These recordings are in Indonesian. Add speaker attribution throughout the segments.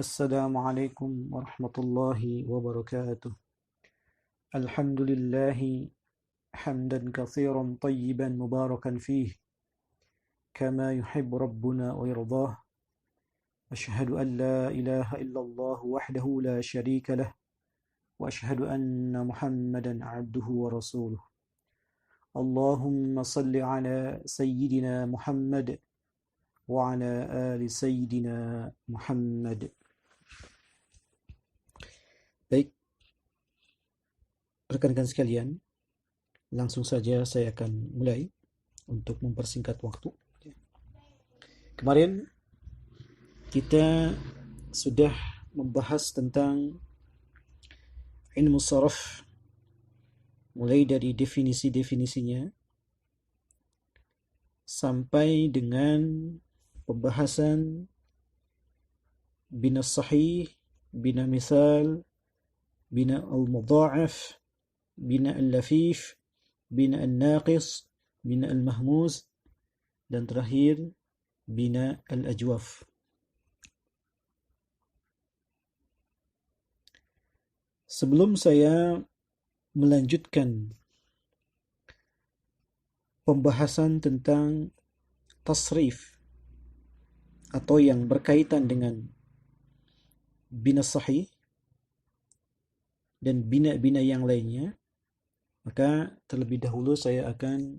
Speaker 1: السلام عليكم ورحمة الله وبركاته. الحمد لله حمدا كثيرا طيبا مباركا فيه كما يحب ربنا ويرضاه. أشهد أن لا إله إلا الله وحده لا شريك له، وأشهد أن محمدا عبده ورسوله. اللهم صل على سيدنا محمد وعلى آل سيدنا محمد. Baik, rekan-rekan sekalian, langsung saja saya akan mulai untuk mempersingkat waktu. Kemarin kita sudah membahas tentang ilmu sharaf, mulai dari definisi-definisinya sampai dengan pembahasan bina sahih, bina misal, bina al-mudha'af, bina al-lafif, bina al-naqis, bina al-mahmuz, dan terakhir bina al-ajwaf. Sebelum saya melanjutkan pembahasan tentang tasrif atau yang berkaitan dengan bina sahih dan bina-bina yang lainnya, maka terlebih dahulu saya akan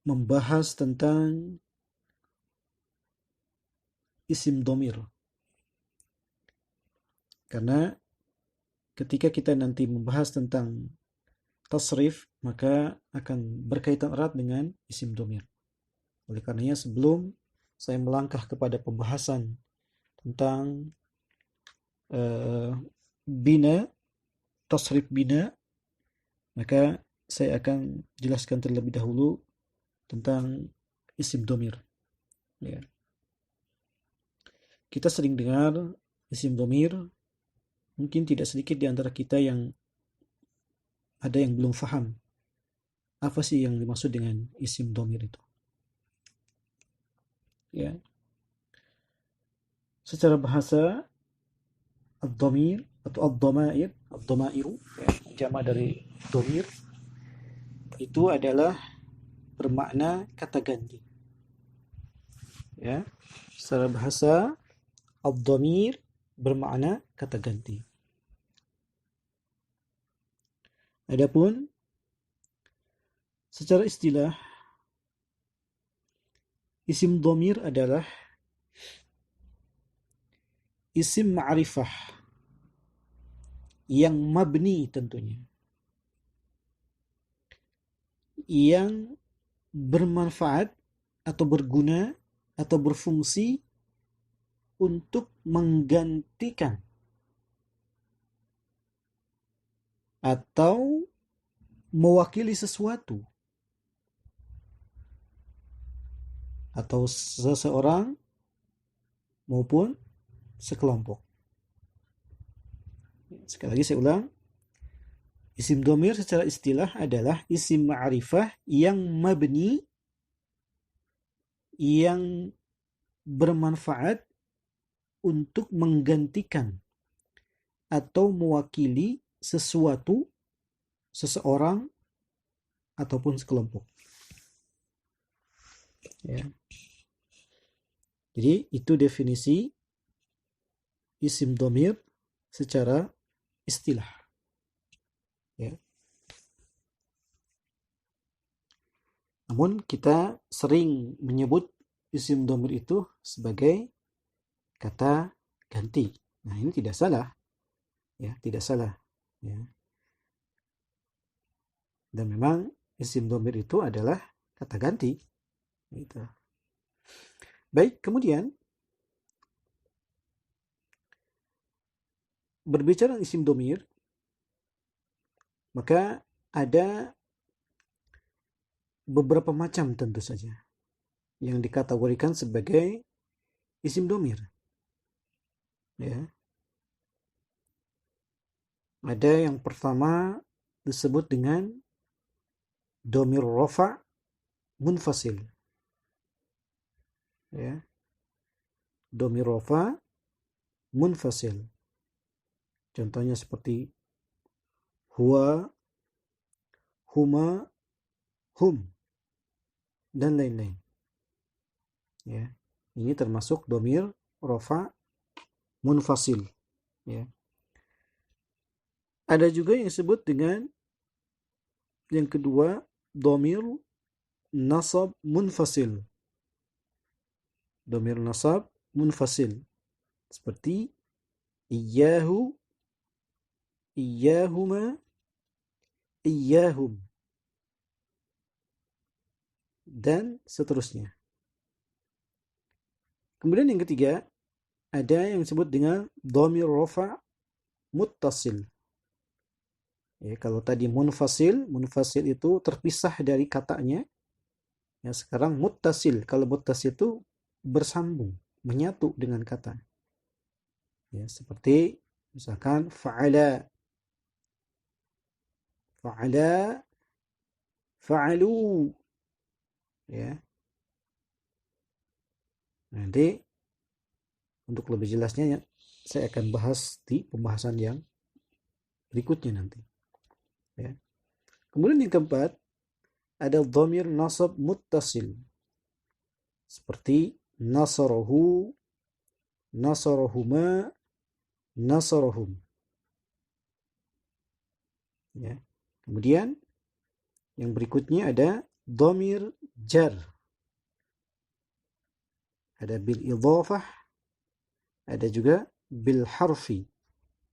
Speaker 1: membahas tentang isim dhamir. Karena ketika kita nanti membahas tentang tasrif, maka akan berkaitan erat dengan isim dhamir. Oleh karenanya sebelum saya melangkah kepada pembahasan tentang bina, tasrif bina, maka saya akan jelaskan terlebih dahulu tentang isim dhamir. Ya. Kita sering dengar isim dhamir, mungkin tidak sedikit di antara kita yang ada yang belum paham apa sih yang dimaksud dengan isim dhamir itu. Ya. Secara bahasa, ad-dhamir atau ad-dhamairu, ya, jamak dari dhamir, itu adalah bermakna kata ganti. Ya. Secara bahasa, ad-dhamir bermakna kata ganti. Adapun secara istilah, isim dhamir adalah isim ma'rifah yang mabni tentunya, yang bermanfaat atau berguna atau berfungsi untuk menggantikan atau mewakili sesuatu atau seseorang maupun sekelompok. Sekali lagi saya ulang, isim dhamir secara istilah adalah isim ma'rifah yang mabni, yang bermanfaat untuk menggantikan atau mewakili sesuatu, seseorang, ataupun sekelompok. Ya. Jadi itu definisi isim dhamir secara istilah. Ya. Namun kita sering menyebut isim dhamir itu sebagai kata ganti. Nah, ini tidak salah. Ya, tidak salah. Ya. Dan memang isim dhamir itu adalah kata ganti. Gitu. Baik, kemudian berbicara isim dhamir, maka ada beberapa macam tentu saja yang dikategorikan sebagai isim dhamir. Ya. Ada yang pertama disebut dengan dhamir rafa' munfasil. Ya. dhamir rafa munfasil. Contohnya seperti huwa, huma, hum, dan lain-lain. Ya, ini termasuk dhamir rafa munfasil. Ya. Ada juga yang disebut dengan yang kedua dhamir nasab munfasil. Dhamir nasab munfasil seperti iyyahu, iyyahuma, iyyahum, dan seterusnya. Kemudian yang ketiga, ada yang disebut dengan dhamir rafa muttasil. Ya, kalau tadi munfasil itu terpisah dari katanya. Ya, sekarang muttasil. Kalau muttasil itu bersambung, menyatu dengan kata. Ya, seperti misalkan fa'ala, fa'ala, fa'alu. Ya. Nanti untuk lebih jelasnya saya akan bahas di pembahasan yang berikutnya nanti. Ya. Kemudian yang keempat, ada dhamir nasab muttasil. Seperti nasarahu, nasarahuma, nasarahum. Ya. Kemudian yang berikutnya ada dhamir jar. Ada bil idhafah, ada juga bil harfi.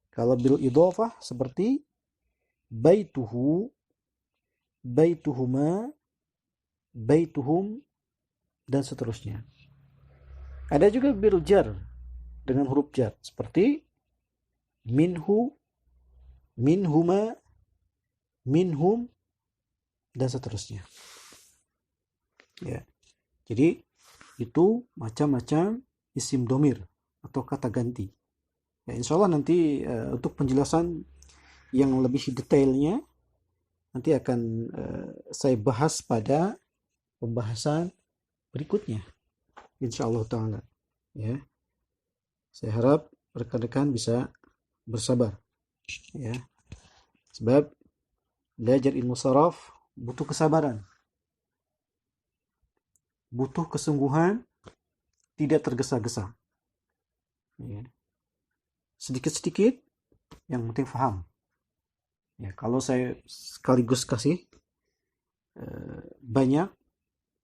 Speaker 1: Kalau bil idhafah seperti baituhu, baituhuma, baituhum, dan seterusnya. Ada juga bil jar dengan huruf jar seperti minhu, minhuma, minhum, dan seterusnya. Ya. Jadi itu macam-macam isim domir atau kata ganti. Ya, insya Allah nanti untuk penjelasan yang lebih detailnya nanti akan saya bahas pada pembahasan berikutnya. Insya Allah Ta'ala. Ya. Saya harap rekan-rekan bisa bersabar. Ya. Sebab belajar ilmu saraf butuh kesabaran. Butuh kesungguhan, tidak tergesa-gesa. Ya. Sedikit-sedikit, yang penting paham. Ya, kalau saya sekaligus kasih banyak,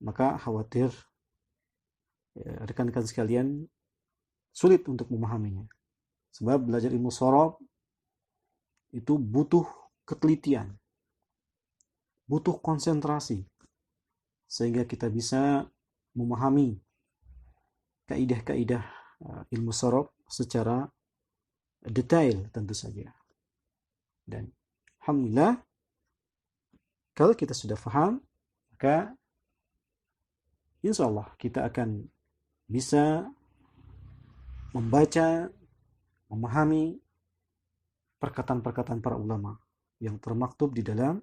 Speaker 1: maka khawatir rekan-rekan sekalian sulit untuk memahaminya. Sebab belajar ilmu saraf itu butuh ketelitian, butuh konsentrasi, sehingga kita bisa memahami kaidah-kaidah ilmu saraf secara detail tentu saja. Dan alhamdulillah kalau kita sudah paham, maka insya Allah kita akan bisa membaca, memahami perkataan-perkataan para ulama yang termaktub di dalam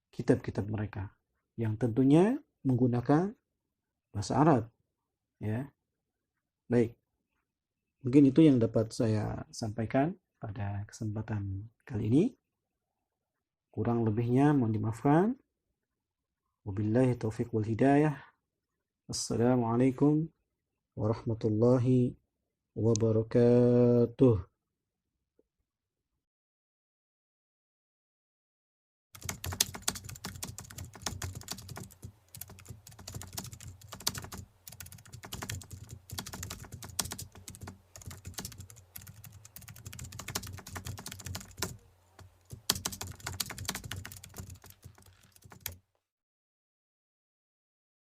Speaker 1: kitab-kitab mereka, yang tentunya menggunakan bahasa Arab. Ya, baik. Mungkin itu yang dapat saya sampaikan pada kesempatan kali ini. Kurang lebihnya mohon dimaafkan. Wabillahi taufiq wal hidayah. Assalamualaikum warahmatullahi wabarakatuh.